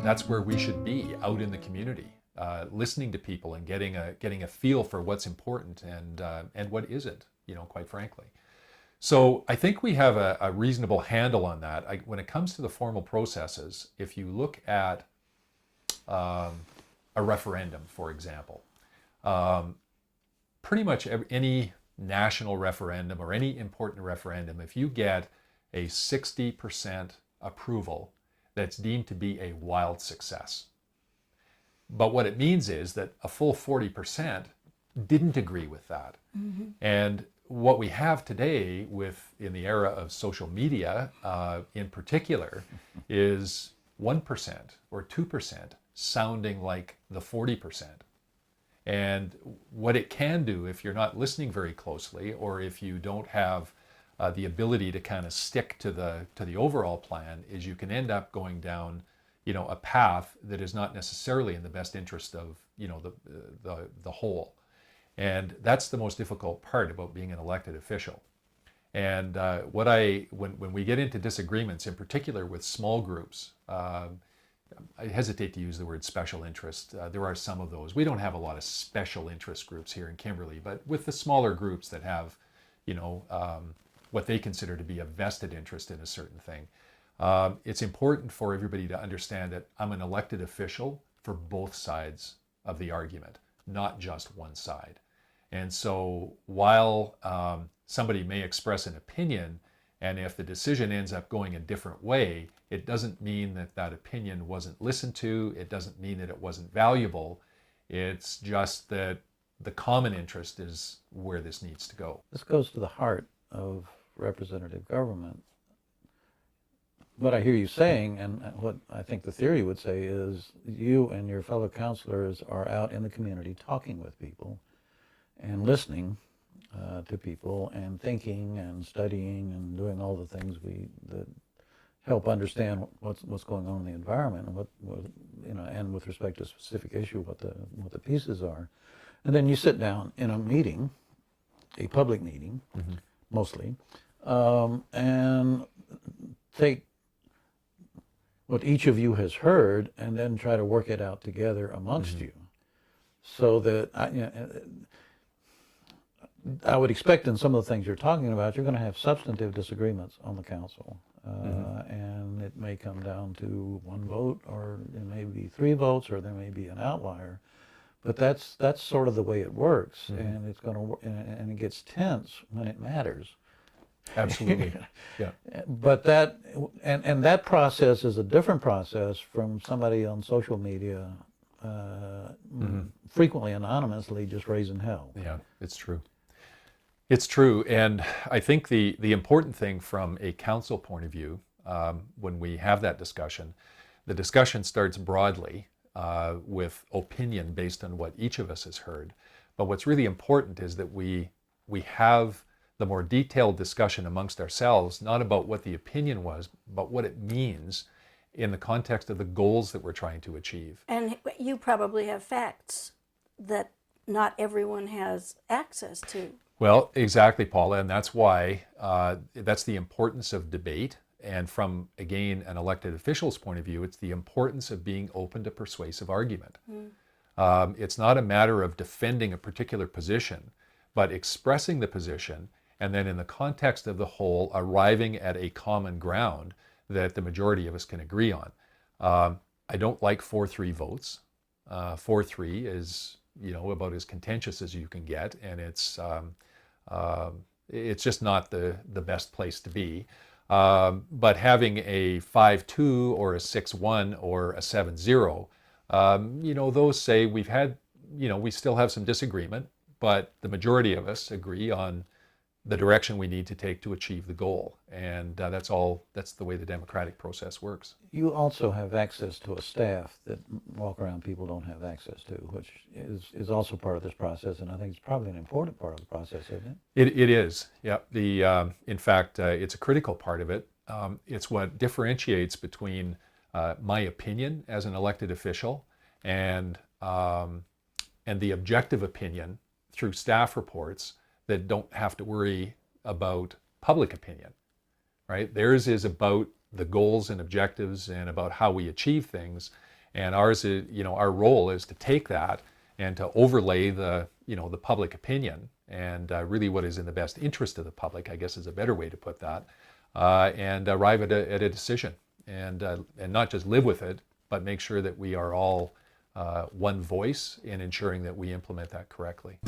that's where we should be, out in the community, listening to people and getting a feel for what's important and what isn't, quite frankly. So I think we have a reasonable handle on that. When it comes to the formal processes, if you look at a referendum, for example, pretty much any national referendum or any important referendum, if you get a 60% approval, that's deemed to be a wild success. But what it means is that a full 40% didn't agree with that. Mm-hmm. And what we have today in the era of social media in particular is 1% or 2% sounding like the 40%. And what it can do if you're not listening very closely, or if you don't have the ability to kind of stick to the overall plan, is you can end up going down a path that is not necessarily in the best interest of the whole. And that's the most difficult part about being an elected official. And when we get into disagreements, in particular with small groups, I hesitate to use the word special interest. There are some of those. We don't have a lot of special interest groups here in Kimberley, but with the smaller groups that have, what they consider to be a vested interest in a certain thing, it's important for everybody to understand that I'm an elected official for both sides of the argument, not just one side. And so while somebody may express an opinion, and if the decision ends up going a different way, it doesn't mean that opinion wasn't listened to. It doesn't mean that it wasn't valuable. It's just that the common interest is where this needs to go. This goes to the heart of representative government. What I hear you saying, and what I think the theory would say, is you and your fellow councilors are out in the community talking with people and listening to people and thinking and studying and doing all the things that help understand what's going on in the environment, and and with respect to a specific issue, what the pieces are. And then you sit down in a meeting, a public meeting, mm-hmm. mostly, and take what each of you has heard and then try to work it out together amongst mm-hmm. you, so that I would expect in some of the things you're talking about, you're going to have substantive disagreements on the council. Mm-hmm. And it may come down to one vote, or it may be 3 votes, or there may be an outlier. But that's sort of the way it works, mm-hmm. and it's going to, and it gets tense when it matters. Absolutely, yeah. But that process is a different process from somebody on social media, mm-hmm. frequently anonymously, just raising hell. Yeah, it's true. It's true, and I think the important thing from a council point of view, when we have that discussion, the discussion starts broadly with opinion based on what each of us has heard. But what's really important is that we have the more detailed discussion amongst ourselves, not about what the opinion was, but what it means in the context of the goals that we're trying to achieve. And you probably have facts that not everyone has access to. Well, exactly, Paula, and that's why that's the importance of debate. And from, again, an elected official's point of view, it's the importance of being open to persuasive argument. Mm. It's not a matter of defending a particular position, but expressing the position, and then in the context of the whole, arriving at a common ground that the majority of us can agree on. I don't like 4-3 votes. 4-3 is, about as contentious as you can get, and it's just not the best place to be. But having a 5-2 or a 6-1 or a 7-0, those say we still have some disagreement, but the majority of us agree on the direction we need to take to achieve the goal. And that's the way the democratic process works. You also have access to a staff that walk around people don't have access to, which is also part of this process, and I think it's probably an important part of the process, isn't it? It is, yeah. In fact, it's a critical part of it. It's what differentiates between my opinion as an elected official and the objective opinion through staff reports that don't have to worry about public opinion, right? Theirs is about the goals and objectives and about how we achieve things. And ours is, our role is to take that and to overlay the, the public opinion and really what is in the best interest of the public, I guess is a better way to put that, and arrive at a decision and not just live with it, but make sure that we are all one voice in ensuring that we implement that correctly.